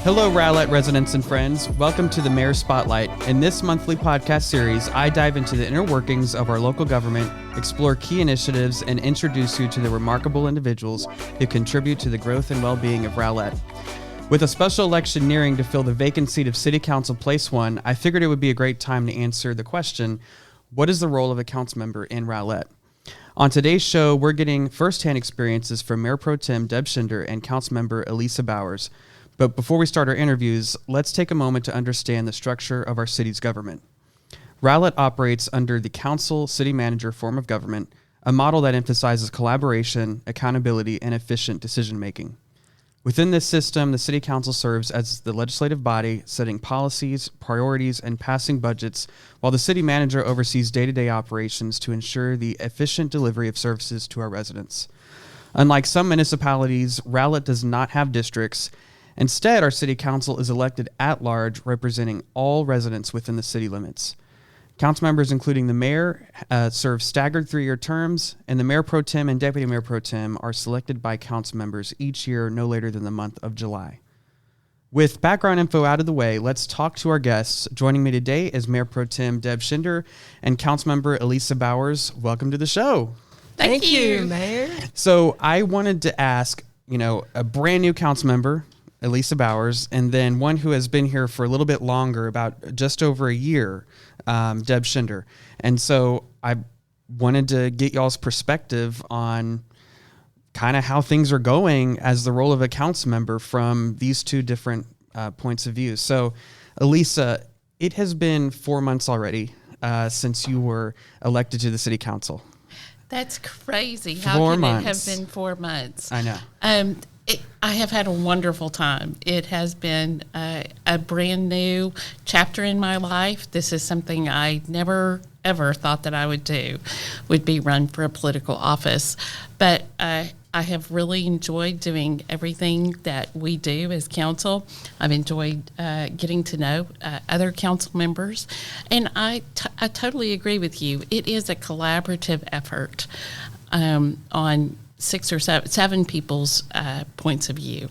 Hello, Rowlett residents and friends. Welcome to the Mayor Spotlight. In this monthly podcast series, I dive into the inner workings of our local government, explore key initiatives, and introduce you to the remarkable individuals who contribute to the growth and well-being of Rowlett. With a special election nearing to fill the vacant seat of City Council Place 1, I figured it would be a great time to answer the question, what is the role of a council member in Rowlett? On today's show, we're getting firsthand experiences from Mayor Pro Tem Deb Shinder and Councilmember Elisas. But before we start our interviews, let's take a moment to understand the structure of our city's government. Rowlett operates under the council city manager form of government, a model that emphasizes collaboration, accountability, and efficient decision-making. Within this system, the city council serves as the legislative body, setting policies, priorities, and passing budgets, while the city manager oversees day-to-day operations to ensure the efficient delivery of services to our residents. Unlike some municipalities, Rowlett does not have districts. Instead, our city council is elected at large, representing all residents within the city limits. Council members, including the mayor, serve staggered 3-year terms, and the mayor pro tem and deputy mayor pro tem are selected by council members each year no later than the month of July. With background info out of the way, let's talk to our guests. Joining me today is Mayor Pro Tem Deb Shinder and Councilmember Elisas. Welcome to the show. Thank you, Mayor. So I wanted to ask, a brand new council member, Elisas, and then one who has been here for a little bit longer, about just over a year, Deb Shinder. And so I wanted to get y'all's perspective on kind of how things are going as the role of a council member from these two different points of view. So, Elisa, it has been 4 months already since you were elected to the city council. That's crazy. How can it have been 4 months? I know. I have had a wonderful time. It has been a brand new chapter in my life. This is something I never, ever thought that I would do, would be run for a political office. But I have really enjoyed doing everything that we do as council. I've enjoyed getting to know other council members. And I totally agree with you. It is a collaborative effort on 6 or 7 people's points of view.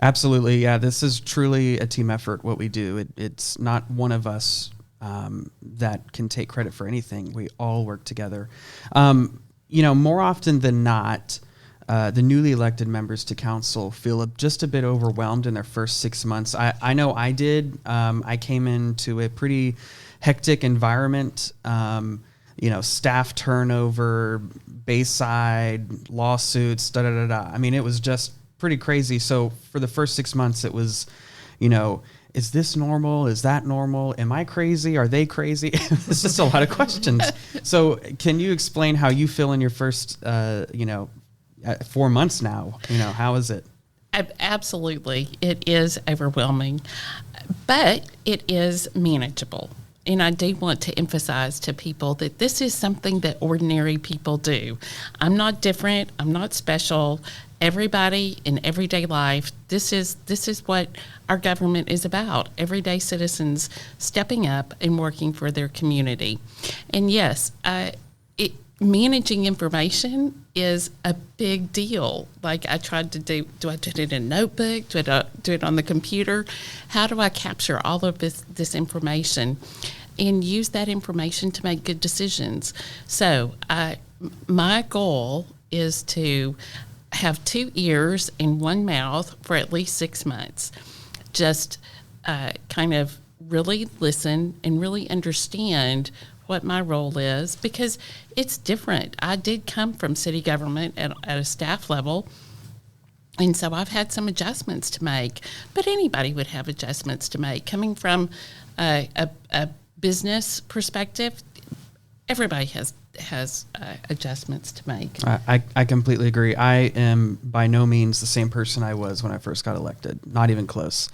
Absolutely. Yeah, this is truly a team effort, what we do. It's not one of us that can take credit for anything. We all work together. More often than not, the newly elected members to council feel just a bit overwhelmed in their first 6 months. I know I did. I came into a pretty hectic environment, staff turnover, Bayside, lawsuits, I mean, it was just pretty crazy. So for the first 6 months, it was, is this normal? Is that normal? Am I crazy? Are they crazy? It's just a lot of questions. So can you explain how you feel in your first, 4 months now? How is it? Absolutely. It is overwhelming, but it is manageable. And I do want to emphasize to people that this is something that ordinary people do. I'm not different. I'm not special. Everybody in everyday life, this is what our government is about. Everyday citizens stepping up and working for their community. And yes, managing information is a big deal. Like I tried to do I do it in a notebook? Do I do it on the computer? How do I capture all of this information and use that information to make good decisions? So my goal is to have 2 ears and 1 mouth for at least 6 months. Just kind of really listen and really understand what my role is, because it's different. I did come from city government at a staff level, and so I've had some adjustments to make, but anybody would have adjustments to make. Coming from a business perspective, everybody has adjustments to make. I completely agree. I am by no means the same person I was when I first got elected, not even close.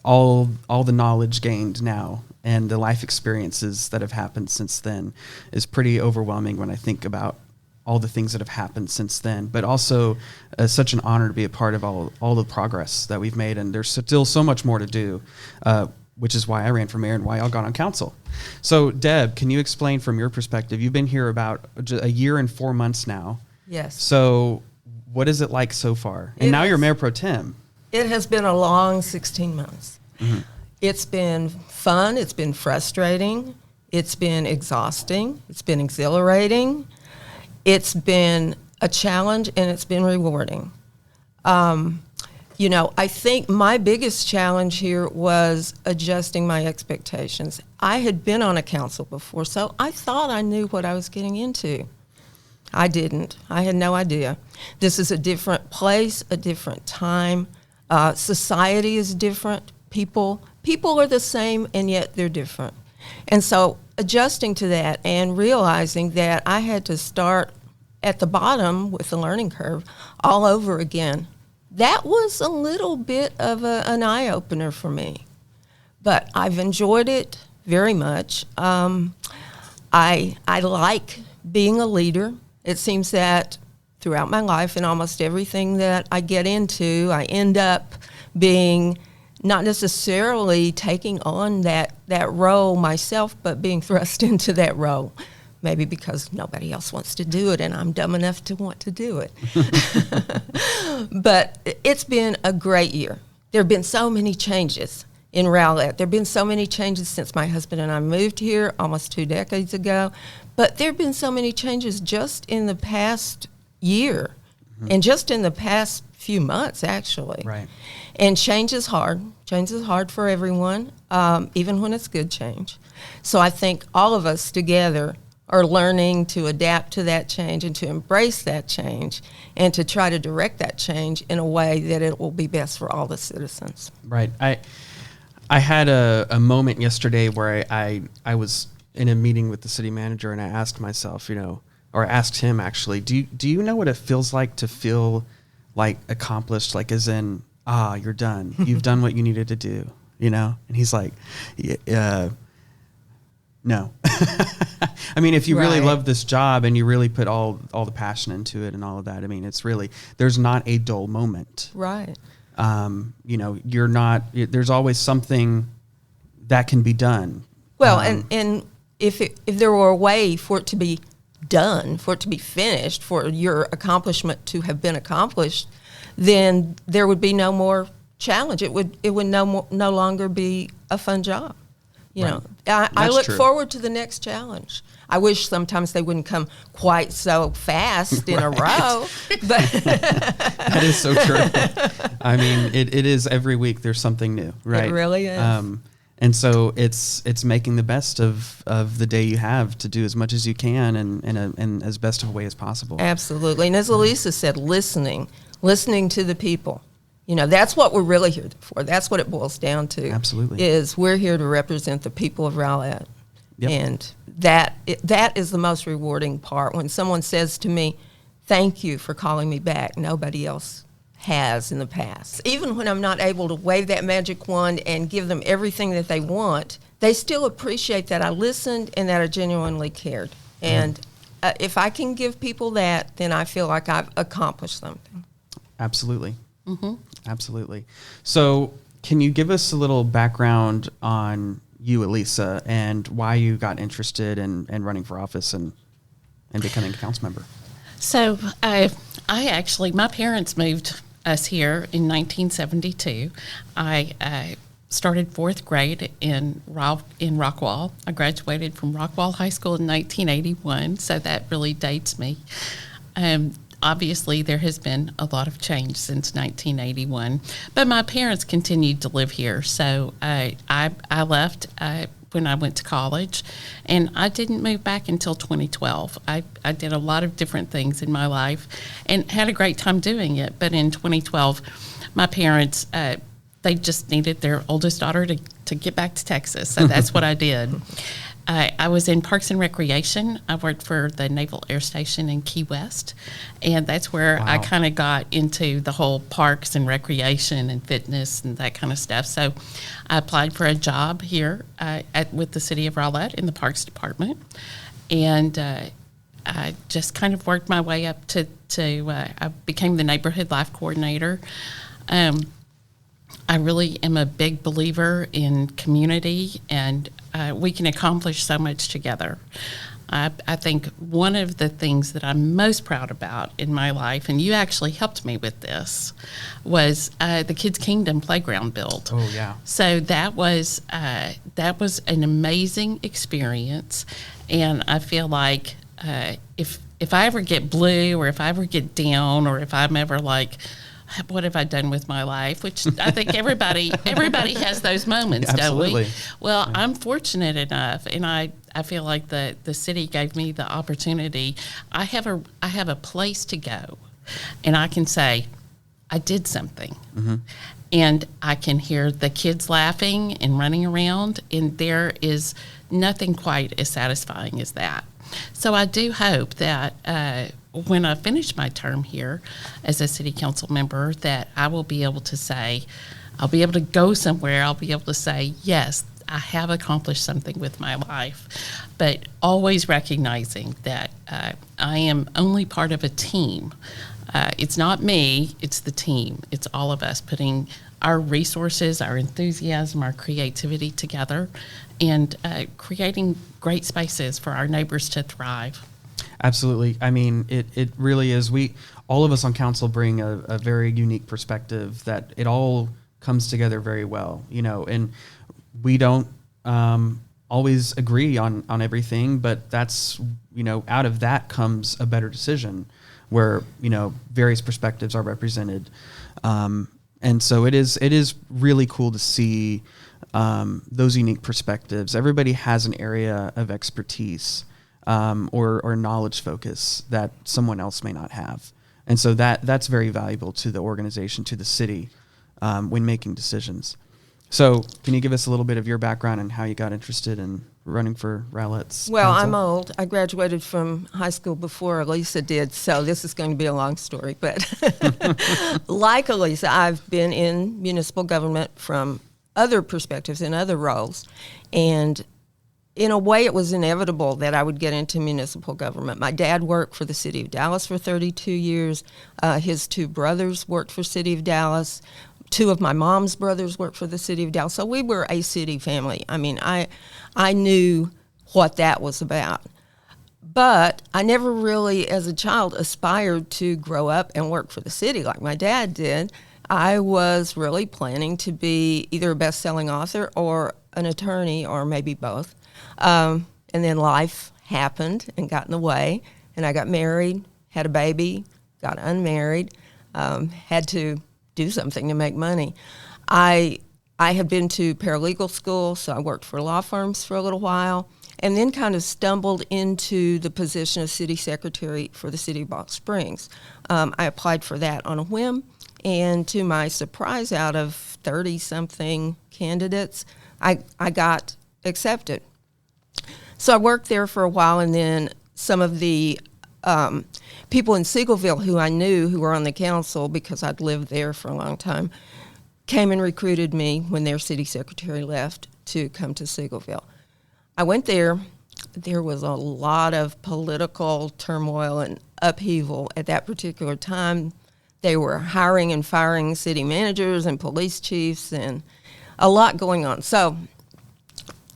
All the knowledge gained now and the life experiences that have happened since then is pretty overwhelming when I think about all the things that have happened since then, but also such an honor to be a part of all the progress that we've made. And there's still so much more to do, which is why I ran for mayor and why I got on council. So Deb, can you explain from your perspective? You've been here about a year and 4 months now. Yes. So what is it like so far? And now you're mayor pro tem. It has been a long 16 months. Mm-hmm. It's been fun. It's been frustrating. It's been exhausting. It's been exhilarating. It's been a challenge, and it's been rewarding. I think my biggest challenge here was adjusting my expectations. I had been on a council before, so I thought I knew what I was getting into. I didn't. I had no idea. This is a different place, a different time. Society is different. People are the same, and yet they're different. And so adjusting to that and realizing that I had to start at the bottom with the learning curve all over again, that was a little bit of an eye-opener for me. But I've enjoyed it very much. I like being a leader. It seems that throughout my life and almost everything that I get into, I end up being not necessarily taking on that role myself, but being thrust into that role. Maybe because nobody else wants to do it and I'm dumb enough to want to do it. But it's been a great year. There have been so many changes in Rowlett. There have been so many changes since my husband and I moved here almost 2 decades ago. But there have been so many changes just in the past year and just in the past few months, actually. Right. And change is hard. Change is hard for everyone, even when it's good change. So I think all of us together are learning to adapt to that change and to embrace that change and to try to direct that change in a way that it will be best for all the citizens. Right. I had a moment yesterday where I was in a meeting with the city manager, and I asked myself, or asked him actually, do you know what it feels like to feel like accomplished, like as in, you're done. You've done what you needed to do, And he's like, no. I mean, if you really love this job and you really put all the passion into it and all of that, I mean, it's really, there's not a dull moment. Right. You're not, there's always something that can be done. Well, and if there were a way for it to be done, for it to be finished, for your accomplishment to have been accomplished, then there would be no more challenge. It would no longer be a fun job. I look forward to the next challenge. I wish sometimes they wouldn't come quite so fast in a row. But that is so true. I mean, it is every week there's something new, right? It really is. And so it's making the best of the day you have to do as much as you can and in as best of a way as possible. Absolutely. And as Elisa said, listening to the people. That's what we're really here for. That's what it boils down to. Absolutely. Is we're here to represent the people of Rowlett. Yep. And that is the most rewarding part. When someone says to me, thank you for calling me back, nobody else has in the past. Even when I'm not able to wave that magic wand and give them everything that they want, they still appreciate that I listened and that I genuinely cared. And if I can give people that, then I feel like I've accomplished something. Absolutely. Mm-hmm. Absolutely. So can you give us a little background on you, Elisa, and why you got interested in running for office and becoming a council member? So my parents moved us here in 1972. I started 4th grade in Rockwall. I graduated from Rockwall High School in 1981, so that really dates me. Obviously, there has been a lot of change since 1981, but my parents continued to live here. So I left when I went to college, and I didn't move back until 2012. I did a lot of different things in my life and had a great time doing it. But in 2012, my parents, they just needed their oldest daughter to get back to Texas. So that's what I did. I was in Parks and Recreation. I worked for the Naval Air Station in Key West, and that's where I kind of got into the whole parks and recreation and fitness and that kind of stuff. So I applied for a job here with the City of Rowlett in the Parks Department, and I just kind of worked my way up to I became the Neighborhood Life Coordinator. I really am a big believer in community, and we can accomplish so much together. I think one of the things that I'm most proud about in my life, and you actually helped me with this, was the Kids Kingdom playground build. Oh, yeah. So that was an amazing experience, and I feel like if I ever get blue, or if I ever get down, or if I'm ever like, what have I done with my life? Which I think everybody has those moments, Absolutely. don't we? Well, I'm fortunate enough, and I feel like the city gave me the opportunity. I have a place to go, and I can say, I did something. Mm-hmm. And I can hear the kids laughing and running around, and there is nothing quite as satisfying as that. So I do hope that when I finish my term here as a city council member, that I will be able to say, I'll be able to go somewhere, I'll be able to say, yes, I have accomplished something with my life, but always recognizing that I am only part of a team. It's not me, it's the team. It's all of us putting our resources, our enthusiasm, our creativity together, and creating great spaces for our neighbors to thrive. Absolutely. I mean, it really is. All of us on council bring a very unique perspective that it all comes together very well, and we don't always agree on everything, but that's, out of that comes a better decision where, various perspectives are represented. And so it is really cool to see those unique perspectives. Everybody has an area of expertise or knowledge focus that someone else may not have. And so that's very valuable to the organization, to the city, when making decisions. So can you give us a little bit of your background and how you got interested in running for Rowlett's Well, council? I'm old. I graduated from high school before Elisa did, so this is going to be a long story. But like Elisa, I've been in municipal government from other perspectives in other roles. And in a way, it was inevitable that I would get into municipal government. My dad worked for the City of Dallas for 32 years. His two brothers worked for City of Dallas. Two of my mom's brothers worked for the City of Dallas. So we were a city family. I mean, I knew what that was about. But I never really, as a child, aspired to grow up and work for the city like my dad did. I was really planning to be either a best-selling author or an attorney, or maybe both. And then life happened and got in the way, and I got married, had a baby, got unmarried, had to do something to make money. I had been to paralegal school, so I worked for law firms for a little while, and then kind of stumbled into the position of city secretary for the city of Balch Springs. I applied for that on a whim, and to my surprise, out of 30-something candidates, I got accepted. So I worked there for a while, and then some of the people in Seagoville who I knew who were on the council because I'd lived there for a long time came and recruited me when their city secretary left to come to Seagoville. I went there. There was a lot of political turmoil and upheaval at that particular time. They were hiring and firing city managers and police chiefs and a lot going on. So,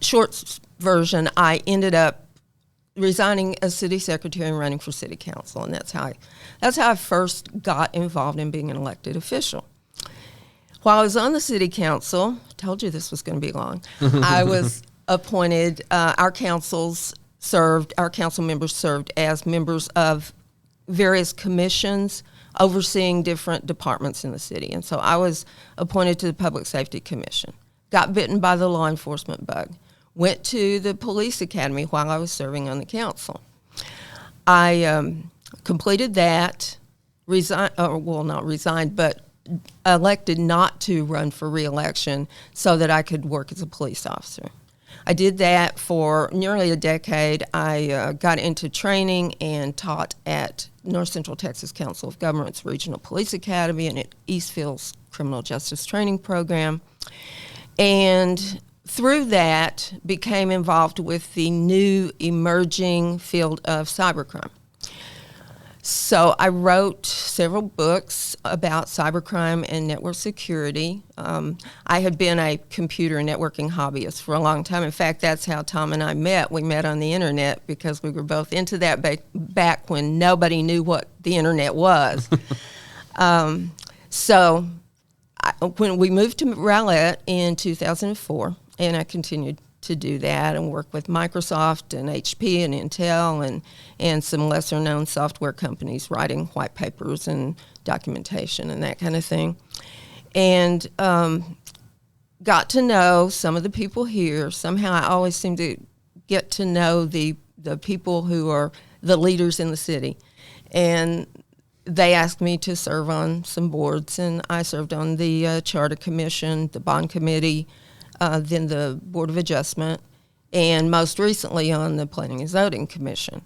short version, I ended up resigning as city secretary and running for city council, and that's how I first got involved in being an elected official. While I was on the city council, I told you this was going to be long, I was appointed, our council members served as members of various commissions overseeing different departments in the city. And so I was appointed to the Public Safety Commission, got bitten by the law enforcement bug, went to the police academy while I was serving on the council. I completed that, not resigned, but elected not to run for re-election so that I could work as a police officer. I did that for nearly a decade. I got into training and taught at North Central Texas Council of Governments Regional Police Academy and at Eastville's Criminal Justice Training Program. And through that, became involved with the new emerging field of cybercrime. So I wrote several books about cybercrime and network security. I had been a computer and networking hobbyist for a long time. In fact, that's how Tom and I met. We met on the internet because we were both into that back when nobody knew what the internet was. When we moved to Rowlett in 2004, and I continued to do that and work with Microsoft and HP and Intel and some lesser-known software companies writing white papers and documentation and that kind of thing. And got to know some of the people here. Somehow I always seem to get to know the people who are the leaders in the city. And they asked me to serve on some boards, and I served on the Charter Commission, the Bond Committee, then the Board of Adjustment, and most recently on the Planning and Zoning Commission.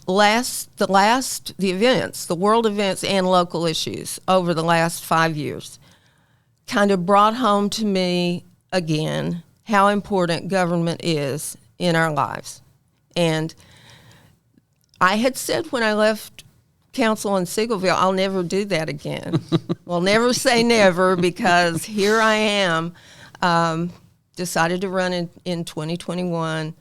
The events, the world events and local issues over the last 5 years kind of brought home to me again how important government is in our lives. And I had said when I left council in Sigleville, I'll never do that again. Well, never say never, because here I am. Decided to run in 2021,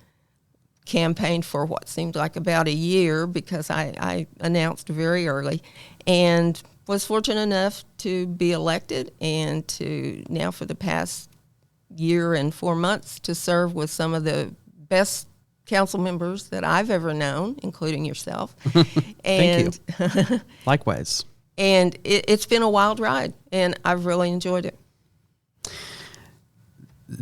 campaigned for what seemed like about a year because I announced very early, and was fortunate enough to be elected, and to now for the past year and 4 months to serve with some of the best council members that I've ever known, including yourself. And Thank you. Likewise. And it's been a wild ride, and I've really enjoyed it.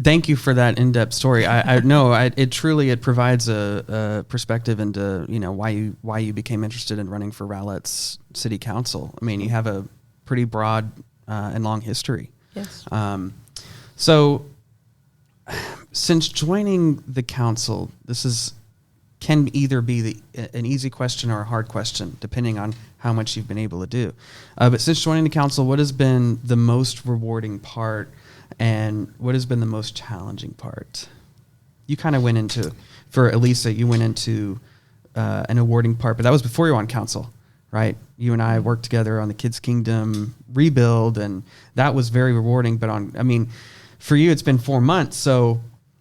Thank you for that in-depth story. I know it truly provides a perspective into why you became interested in running for Rowlett's City Council. I mean, you have a pretty broad and long history. Yes. So, since joining the council, can either be an easy question or a hard question, depending on how much you've been able to do. But since joining the council, what has been the most rewarding part? And what has been the most challenging part? You kind of went into, for Elisa, you went into an awarding part, but that was before you were on council, right? You and I worked together on the Kids Kingdom rebuild, and that was very rewarding. But for you, it's been 4 months. So,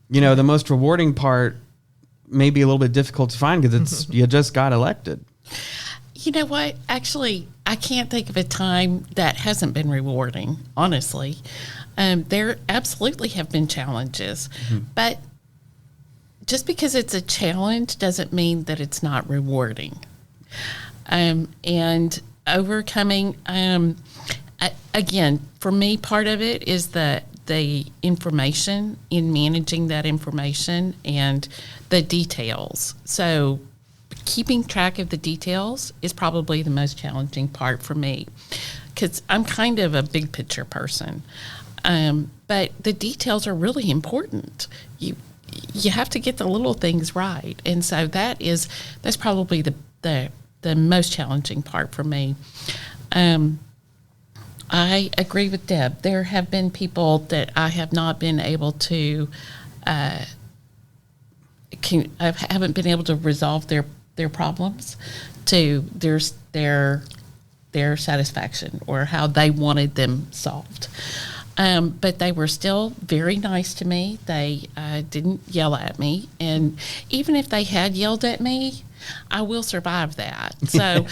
the most rewarding part may be a little bit difficult to find because you just got elected. You know what? Actually, I can't think of a time that hasn't been rewarding, honestly. There absolutely have been challenges, but just because it's a challenge doesn't mean that it's not rewarding. And overcoming, again, for me, part of it is the information, in managing that information and the details. So keeping track of the details is probably the most challenging part for me, because I'm kind of a big picture person. But the details are really important. You have to get the little things right, and so that's probably the most challenging part for me. I agree with Deb. There have been people that I have not been able to I haven't been able to resolve their problems to their satisfaction or how they wanted them solved. But they were still very nice to me. They didn't yell at me. And even if they had yelled at me, I will survive that. So,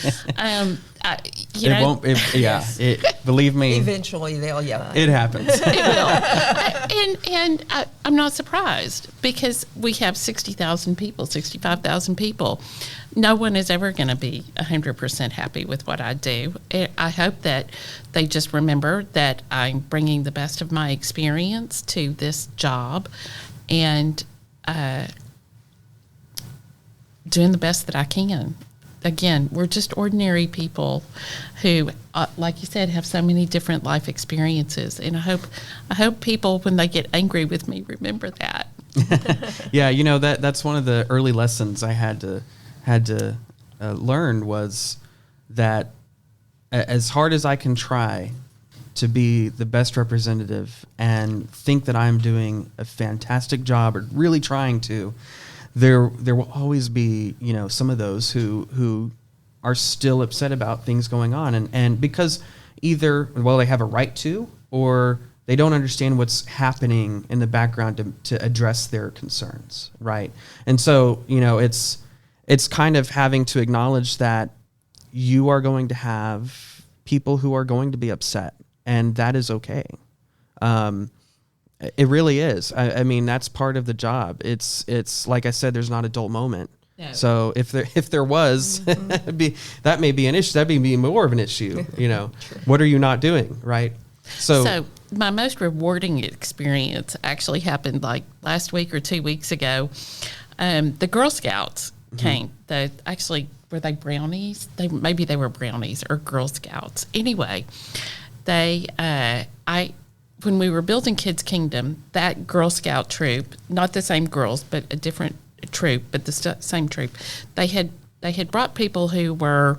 believe me. Eventually they'll yell at you. It happens. It will. And I'm not surprised, because we have 60,000 people, 65,000 people. No one is ever going to be 100% happy with what I do. I hope that they just remember that I'm bringing the best of my experience to this job, and doing the best that I can. Again, we're just ordinary people who, like you said, have so many different life experiences. And I hope people, when they get angry with me, remember that. Yeah, that's one of the early lessons I had to learn, was that as hard as I can try to be the best representative and think that I'm doing a fantastic job, or really trying to, there will always be, some of those who are still upset about things going on, and because either, well, they have a right to, or they don't understand what's happening in the background to address their concerns, right? And so, it's kind of having to acknowledge that you are going to have people who are going to be upset, and that is okay. It really is. I mean, that's part of the job. It's like I said, there's not a dull moment. No. So if there was, that may be an issue. That may be more of an issue. What are you not doing, right? So my most rewarding experience actually happened like last week or 2 weeks ago. The Girl Scouts came. Were they brownies? Maybe they were brownies or Girl Scouts. Anyway, when we were building Kids Kingdom, that Girl Scout troop, not the same girls, but a different troop, but the same troop, they had brought people who were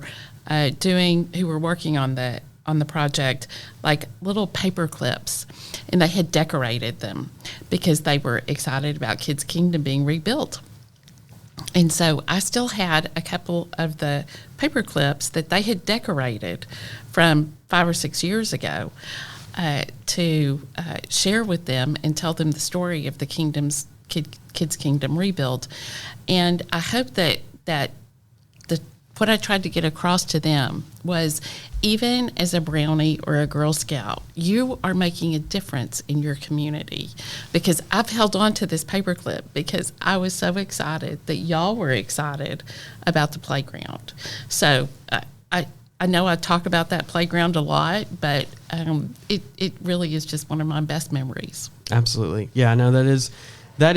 working on the project, like little paper clips, and they had decorated them because they were excited about Kids Kingdom being rebuilt. And so I still had a couple of the paper clips that they had decorated from 5 or 6 years ago to share with them and tell them the story of the Kids Kingdom rebuild. And I hope that what I tried to get across to them was, even as a brownie or a Girl Scout, you are making a difference in your community. Because I've held on to this paperclip because I was so excited that y'all were excited about the playground. So I know I talk about that playground a lot, but it really is just one of my best memories. Absolutely. Yeah, no, that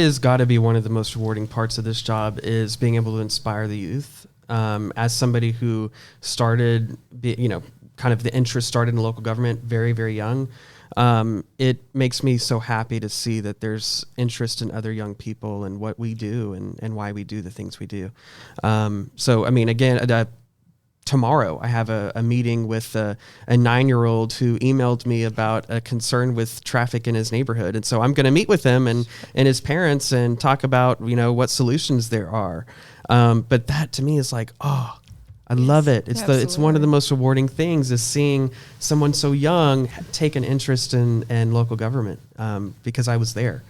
is got to be one of the most rewarding parts of this job, is being able to inspire the youth. As somebody who started, kind of the interest started in local government very, very young, it makes me so happy to see that there's interest in other young people and what we do and why we do the things we do. So, I mean, again, tomorrow I have a meeting with a 9-year-old who emailed me about a concern with traffic in his neighborhood. And so I'm going to meet with him and his parents and talk about, what solutions there are. But that to me is like, I love it. It's one of the most rewarding things, is seeing someone so young take an interest in local government, because I was there,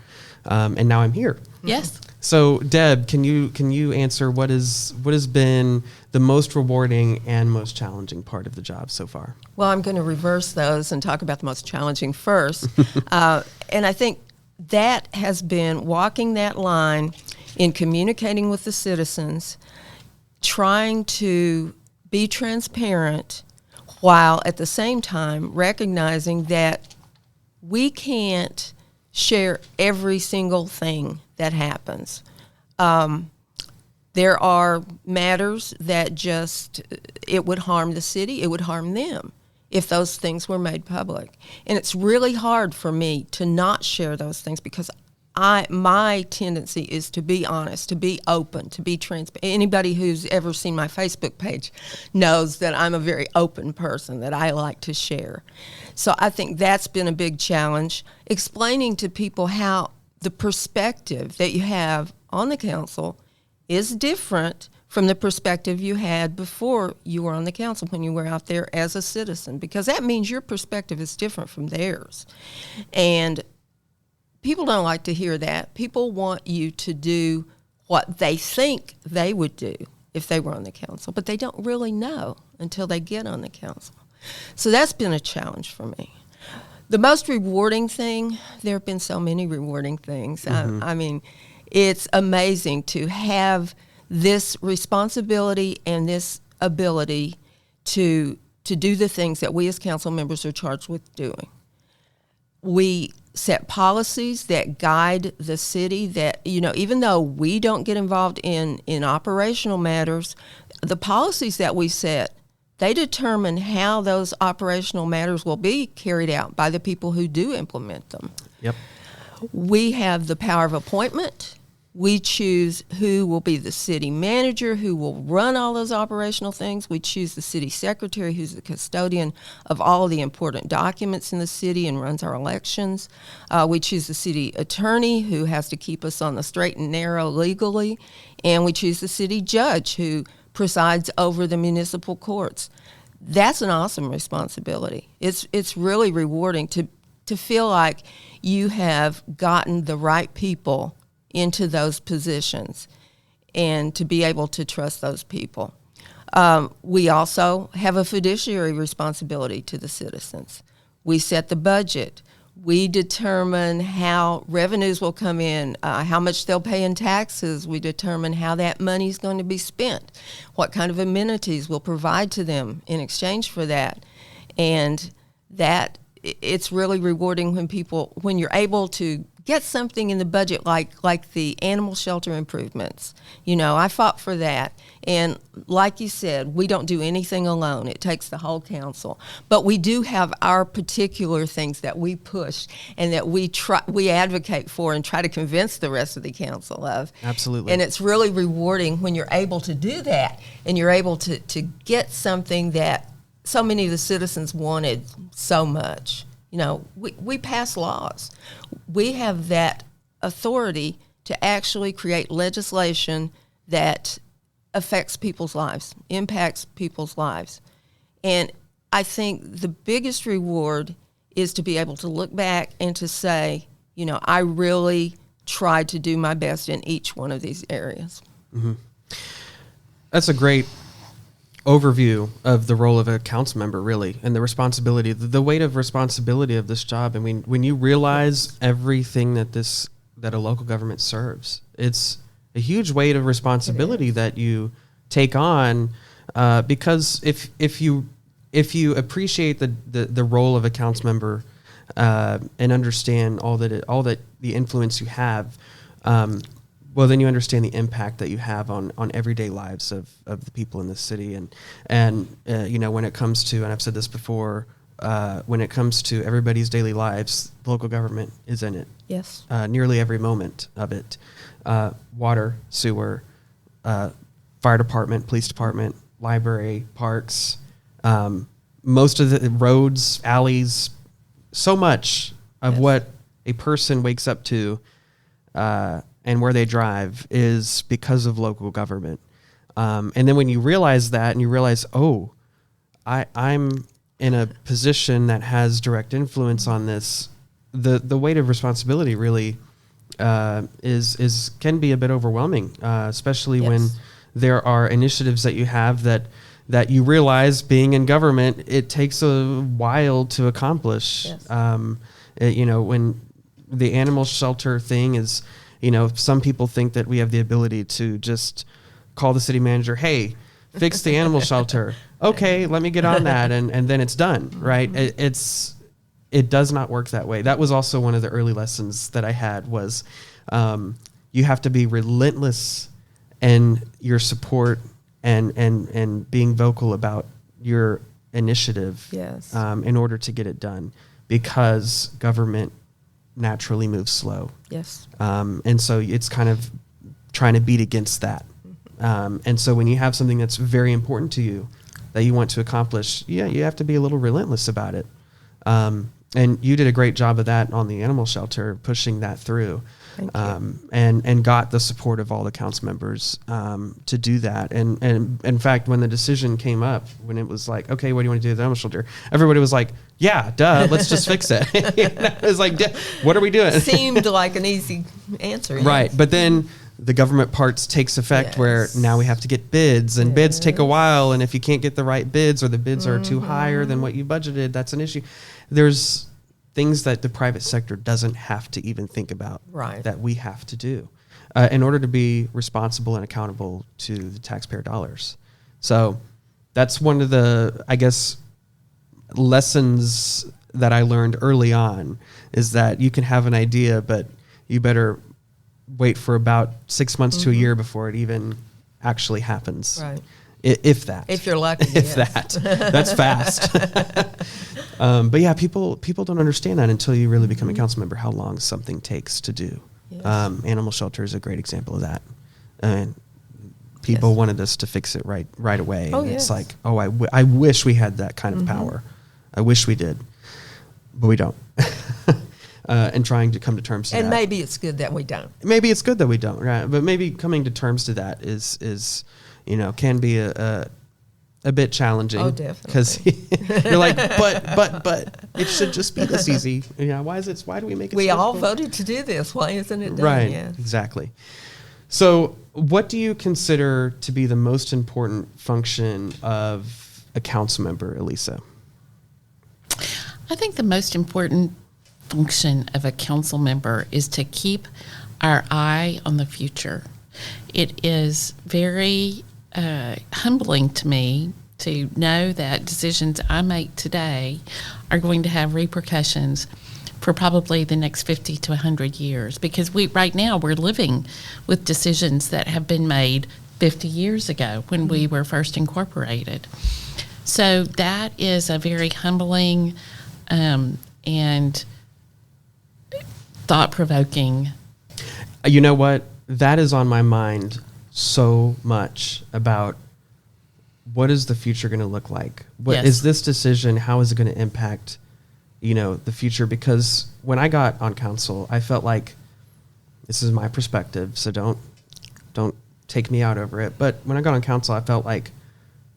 and now I'm here. Yes. So Deb, can you answer what has been the most rewarding and most challenging part of the job so far? Well, I'm going to reverse those and talk about the most challenging first. And I think that has been walking that line in communicating with the citizens, trying to be transparent while at the same time recognizing that we can't share every single thing that happens. There are matters that it would harm the city, it would harm them if those things were made public. And it's really hard for me to not share those things, because my tendency is to be honest, to be open, to be transparent. Anybody who's ever seen my Facebook page knows that I'm a very open person, that I like to share. So I think that's been a big challenge, explaining to people how the perspective that you have on the council is different from the perspective you had before you were on the council, when you were out there as a citizen, because that means your perspective is different from theirs. And people don't like to hear that. People want you to do what they think they would do if they were on the council, but they don't really know until they get on the council. So that's been a challenge for me. The most rewarding thing, there have been so many rewarding things. Mm-hmm. I mean, it's amazing to have this responsibility and this ability to do the things that we as council members are charged with doing. We set policies that guide the city, that, even though we don't get involved in operational matters, the policies that we set, they determine how those operational matters will be carried out by the people who do implement them. Yep. We have the power of appointment. We choose who will be the city manager, who will run all those operational things. We choose the city secretary, who's the custodian of all the important documents in the city and runs our elections. We choose the city attorney, who has to keep us on the straight and narrow legally. And we choose the city judge, who presides over the municipal courts. That's an awesome responsibility. It's really rewarding to feel like you have gotten the right people into those positions and to be able to trust those people. We also have a fiduciary responsibility to the citizens. We set the budget. We determine how revenues will come in, how much they'll pay in taxes. We determine how that money is going to be spent, what kind of amenities we'll provide to them in exchange for that. And that it's really rewarding when you're able to get something in the budget like the animal shelter improvements. I fought for that. And like you said, we don't do anything alone. It takes the whole council. But we do have our particular things that we push and that we advocate for and try to convince the rest of the council of. Absolutely. And it's really rewarding when you're able to do that and you're able to get something that so many of the citizens wanted so much. We pass laws. We have that authority to actually create legislation that affects people's lives, impacts people's lives. And I think the biggest reward is to be able to look back and to say, I really tried to do my best in each one of these areas. Mm-hmm. That's a great overview of the role of a council member, really, and the responsibility, the weight of responsibility of this job. I mean, when you realize everything that a local government serves, it's a huge weight of responsibility that you take on, because if you appreciate the role of a council member and understand all that the influence you have, well, then you understand the impact that you have on everyday lives of the people in this city. And when it comes to, and I've said this before, when it comes to everybody's daily lives, local government is in it. Yes. Nearly every moment of it. Water, sewer, fire department, police department, library, parks, most of the roads, alleys, so much of what a person wakes up to and where they drive is because of local government. And then when you realize that and you realize, I'm in a position that has direct influence on this, the weight of responsibility really can be a bit overwhelming, especially when there are initiatives that you have that you realize being in government, it takes a while to accomplish. Yes. When the animal shelter thing is, some people think that we have the ability to just call the city manager, hey, fix the animal shelter. Okay, let me get on that, and then it's done, right? It does not work that way. That was also one of the early lessons that I had was you have to be relentless in your support and being vocal about your initiative in order to get it done, because government naturally moves slow. Yes. And so it's kind of trying to beat against that. And so when you have something that's very important to you that you want to accomplish, you have to be a little relentless about it. And you did a great job of that on the animal shelter, pushing that through. Thank you. And got the support of all the council members to do that. And in fact, when the decision came up, when it was like, okay, what do you want to do with the animal shelter? Everybody was like, yeah, duh, let's just fix it. It was like, what are we doing? Seemed like an easy answer. Right. Yes. But then the government parts takes effect where now we have to get bids, and bids take a while. And if you can't get the right bids, or the bids are too higher than what you budgeted, that's an issue. There's things that the private sector doesn't have to even think about, that we have to do in order to be responsible and accountable to the taxpayer dollars. So that's one of the, I guess, lessons that I learned early on, is that you can have an idea, but you better wait for about 6 months to a year before it even actually happens. Right. If that. If you're lucky. If that. That's fast. But yeah, people don't understand that until you really become a council member, how long something takes to do. Yes. Animal shelter is a great example of that. And people wanted us to fix it right away. Oh, and it's like, I wish we had that kind of power. I wish we did, but we don't. And trying to come to terms to that. And maybe it's good that we don't. Maybe it's good that we don't, right? But maybe coming to terms to that is can be a bit challenging. Oh, definitely. Because you're like, but it should just be this easy. Why do we make it? We so all difficult? voted to do this. Why isn't it done Right. yet? Exactly. So, what do you consider to be the most important function of a council member, Elisa? I think the most important function of a council member is to keep our eye on the future. It is very humbling to me to know that decisions I make today are going to have repercussions for probably the next 50 to 100 years, because right now we're living with decisions that have been made 50 years ago when we were first incorporated. So that is a very humbling and thought-provoking. You know what? That is on my mind so much about what is the future going to look like? What Yes. is this decision? How is it going to impact, the future? Because when I got on council, I felt like, this is my perspective, so don't take me out over it. But when I got on council, I felt like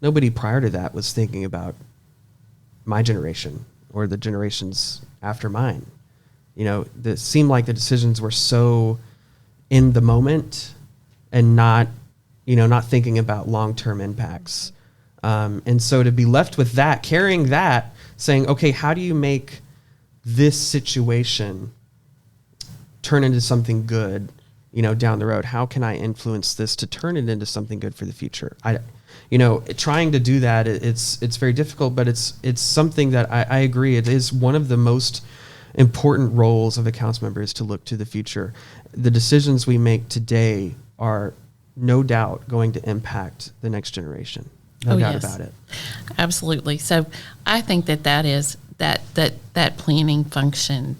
nobody prior to that was thinking about my generation or the generations after mine. It seemed like the decisions were so in the moment and not thinking about long-term impacts. And so to be left with that, carrying that, saying, okay, how do you make this situation turn into something good, down the road? How can I influence this to turn it into something good for the future? Trying to do that, it's very difficult, but it's something that I agree. It is one of the most important roles of a council member, is to look to the future. The decisions we make today are no doubt going to impact the next generation. No doubt about it. Absolutely. So I think that is that planning function,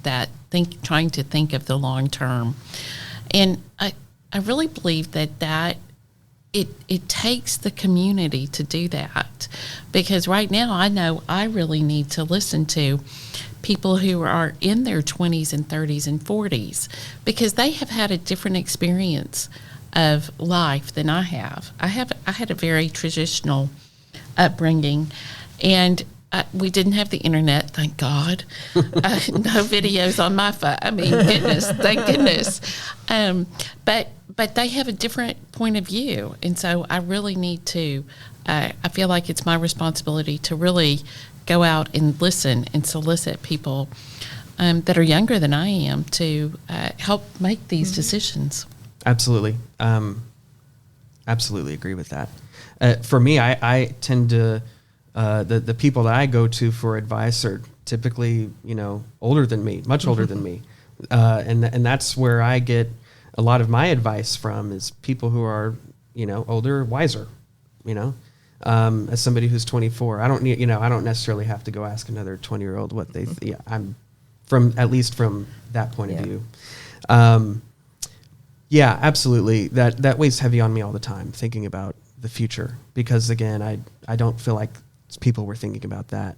trying to think of the long term. And I really believe that it takes the community to do that, because right now I know I really need to listen to people who are in their 20s and 30s and 40s, because they have had a different experience of life than I have. I had a very traditional upbringing, and we didn't have the internet, thank God. No videos on my phone. I mean, thank goodness. But they have a different point of view, and so I really need to. I feel like it's my responsibility to really go out and listen and solicit people that are younger than I am to help make these decisions. Absolutely. Absolutely agree with that. For me, I tend to, the people that I go to for advice are typically, older than me, much older than me. And that's where I get a lot of my advice from, is people who are, older, wiser, as somebody who's 24, I don't need, I don't necessarily have to go ask another 20-year-old what they, I'm at least from that point of view. Yeah, absolutely. That weighs heavy on me all the time, thinking about the future, because again, I don't feel like people were thinking about that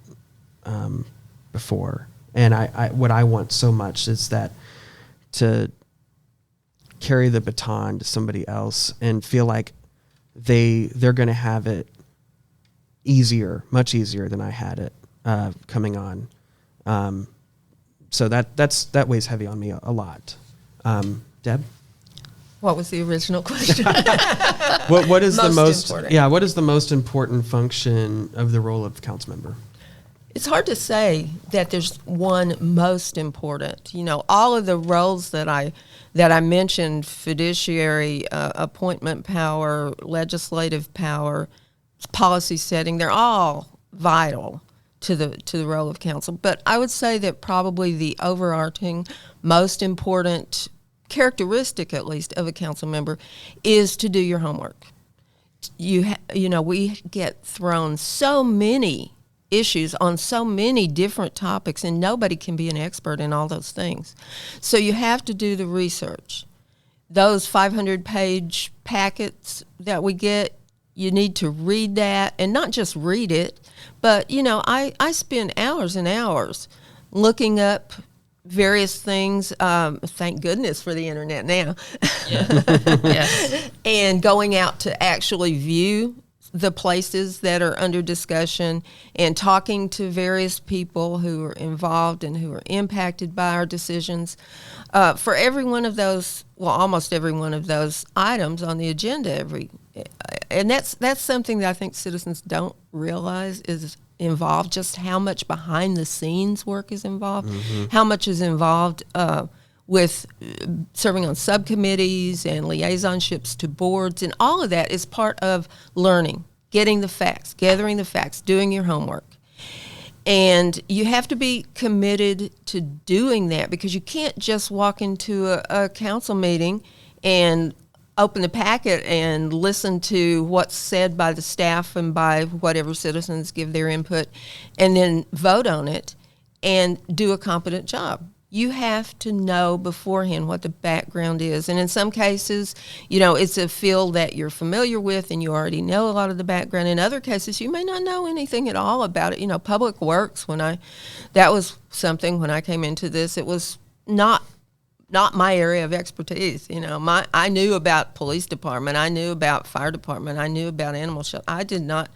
before. And I what I want so much is that to carry the baton to somebody else and feel like they're going to have it easier, much easier than I had it coming on. So that weighs heavy on me a lot. Deb? What was the original question? What is the most important. What is the most important function of the role of council member? It's hard to say that there's one most important. All of the roles that I mentioned, fiduciary, appointment power, legislative power, policy setting, they're all vital to the role of council. But I would say that probably the overarching, most important characteristic, at least, of a council member is to do your homework. We get thrown so many issues on so many different topics, and nobody can be an expert in all those things. So you have to do the research. Those 500-page packets that we get, you need to read that, and not just read it, but I spend hours and hours looking up various things. Thank goodness for the internet now. Yes. And going out to actually view the places that are under discussion and talking to various people who are involved and who are impacted by our decisions. For every one of those, well, almost every one of those items on the agenda, and that's something that I think citizens don't realize is involved, just how much behind the scenes work is involved, how much is involved with serving on subcommittees and liaisonships to boards, and all of that is part of learning, getting the facts, gathering the facts, doing your homework. And you have to be committed to doing that, because you can't just walk into a council meeting and open the packet and listen to what's said by the staff and by whatever citizens give their input and then vote on it and do a competent job. You have to know beforehand what the background is. And in some cases, it's a field that you're familiar with and you already know a lot of the background. In other cases, you may not know anything at all about it. Public works, that was something when I came into this, it was not my area of expertise. I knew about police department, I knew about fire department, I knew about animal shelter. I did not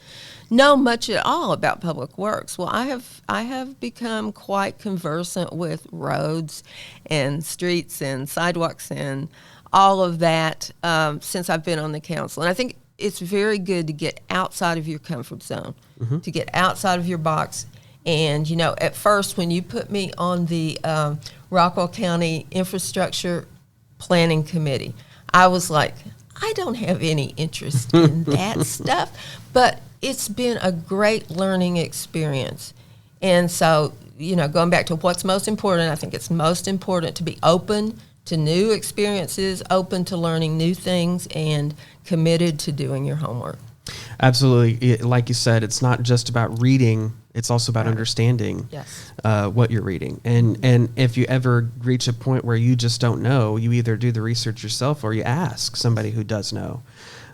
know much at all about public works. Well, I have become quite conversant with roads and streets and sidewalks and all of that since I've been on the council. And I think it's very good to get outside of your comfort zone, to get outside of your box. And, at first when you put me on the Rockwell County Infrastructure Planning Committee, I was like, I don't have any interest in that stuff, but it's been a great learning experience. And so, going back to what's most important, I think it's most important to be open to new experiences, open to learning new things, and committed to doing your homework. Absolutely. Like you said, it's not just about reading, it's also about understanding what you're reading. And if you ever reach a point where you just don't know, you either do the research yourself or you ask somebody who does know.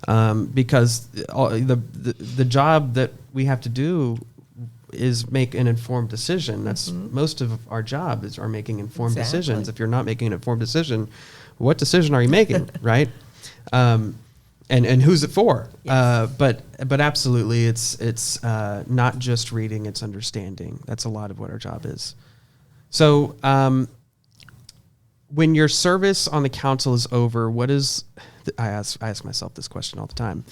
Because the job that we have to do is make an informed decision. That's most of our job are making informed decisions. If you're not making an informed decision, what decision are you making, right? And who's it for? Yes. But absolutely, it's not just reading; it's understanding. That's a lot of what our job is. So, when your service on the council is over, what is? I ask myself this question all the time.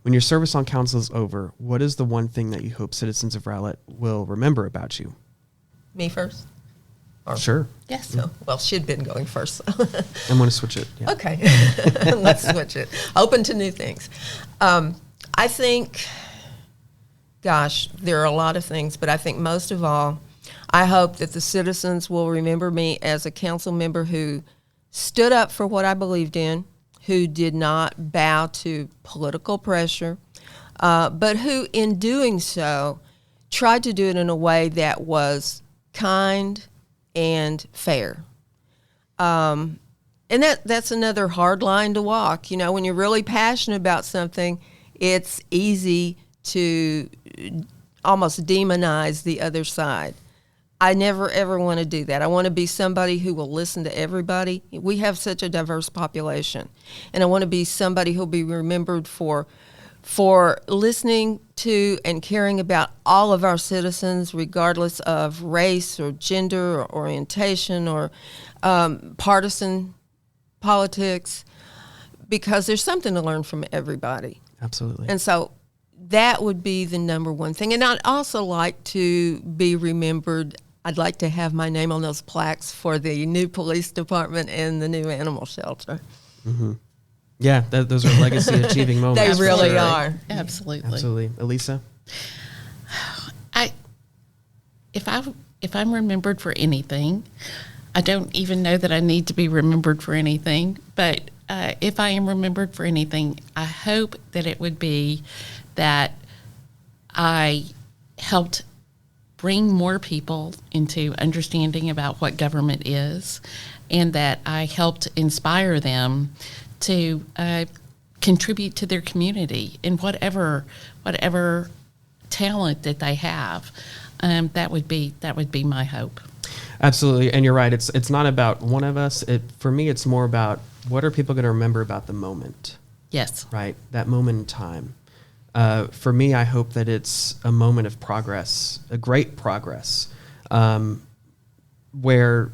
When your service on council is over, what is the one thing that you hope citizens of Rowlett will remember about you? Me first? Sure. Yes. No. Well, she'd been going first. So. I'm going to switch it. Yeah. Okay. Let's switch it. Open to new things. I think, gosh, there are a lot of things, but I think most of all, I hope that the citizens will remember me as a council member who stood up for what I believed in, who did not bow to political pressure, but who, in doing so, tried to do it in a way that was kind and fair. And that's another hard line to walk. When you're really passionate about something, it's easy to almost demonize the other side. I never, ever want to do that. I want to be somebody who will listen to everybody. We have such a diverse population. And I want to be somebody who'll be remembered for listening to and caring about all of our citizens, regardless of race or gender or orientation or partisan politics, because there's something to learn from everybody. Absolutely. And so that would be the number one thing. And I'd also like to be remembered. I'd like to have my name on those plaques for the new police department and the new animal shelter. Mm-hmm. Yeah, those are legacy achieving moments. They really are. Absolutely. Absolutely. Elisa? If I'm remembered for anything, I don't even know that I need to be remembered for anything, but if I am remembered for anything, I hope that it would be that I helped bring more people into understanding about what government is, and that I helped inspire them to contribute to their community in whatever talent that they have. That would be my hope. Absolutely, and you're right. It's not about one of us. For me, it's more about what are people going to remember about the moment, Yes. right? That moment in time. For me, I hope that it's a moment of progress, a great progress, where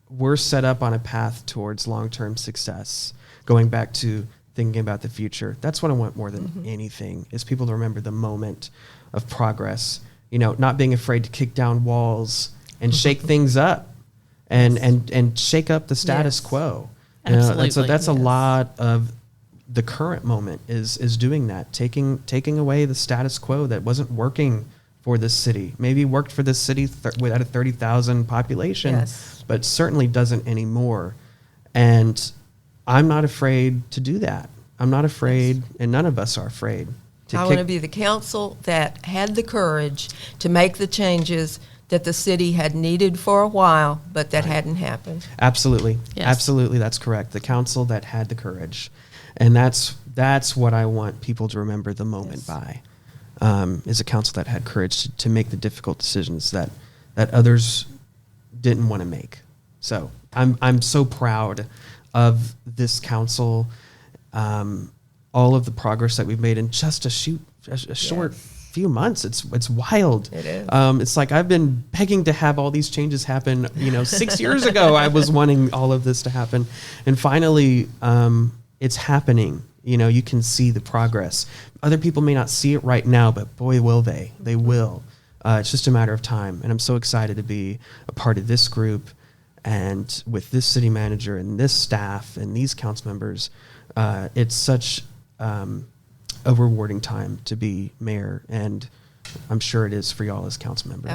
we're set up on a path towards long-term success. Going back to thinking about the future, that's what I want more than anything, is people to remember the moment of progress. You know, not being afraid to kick down walls and shake things up, and shake up the status quo. You know, Absolutely. that's a lot of the current moment is doing that, taking away the status quo that wasn't working for this city. Maybe worked for this city without a 30,000 population, but certainly doesn't anymore. And I'm not afraid to do that. I'm not afraid, and none of us are afraid. I want to be the council that had the courage to make the changes that the city had needed for a while, but that hadn't happened. Absolutely. Yes. Absolutely, that's correct. The council that had the courage. And that's what I want people to remember the moment by, is a council that had courage to make the difficult decisions that others didn't want to make. So I'm so proud of this council, all of the progress that we've made in just a short few months. It's wild. It is. It's like I've been begging to have all these changes happen. 6 years ago, I was wanting all of this to happen, and finally, it's happening. You can see the progress. Other people may not see it right now, but boy, will they. They will. It's just a matter of time, and I'm so excited to be a part of this group, and with this city manager and this staff and these council members. It's such a rewarding time to be mayor, and I'm sure it is for y'all as council members.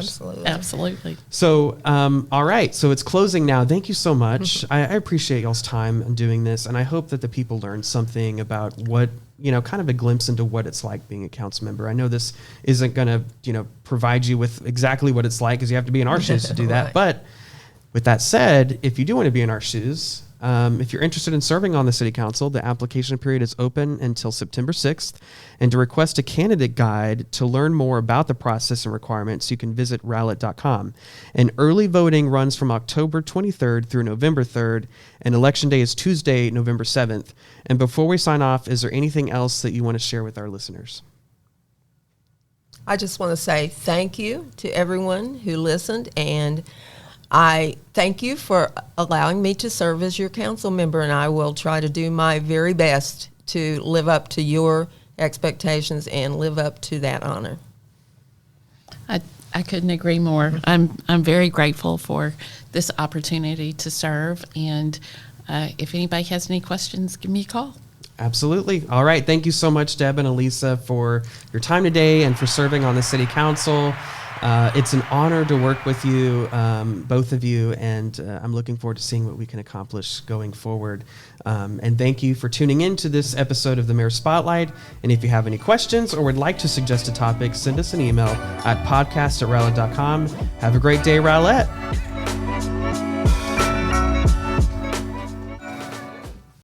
Absolutely. So, all right. So it's closing now. Thank you so much. I appreciate y'all's time in doing this, and I hope that the people learn something about what, kind of a glimpse into what it's like being a council member. I know this isn't going to, provide you with exactly what it's like, because you have to be in our shoes to do that. Right. But with that said, if you do want to be in our shoes, if you're interested in serving on the city council, the application period is open until September 6th. And to request a candidate guide to learn more about the process and requirements, you can visit rowlett.com. And early voting runs from October 23rd through November 3rd, and election day is Tuesday, November 7th. And before we sign off, is there anything else that you want to share with our listeners? I just want to say thank you to everyone who listened, and I thank you for allowing me to serve as your council member, and I will try to do my very best to live up to your expectations and live up to that honor. I couldn't agree more. I'm very grateful for this opportunity to serve, and if anybody has any questions, give me a call. Absolutely. All right. Thank you so much, Deb and Elisa, for your time today and for serving on the city council. It's an honor to work with you, both of you, and I'm looking forward to seeing what we can accomplish going forward. And thank you for tuning in to this episode of the Mayor Spotlight. And if you have any questions or would like to suggest a topic, send us an email at podcast@rowlett.com. Have a great day, Rowlett.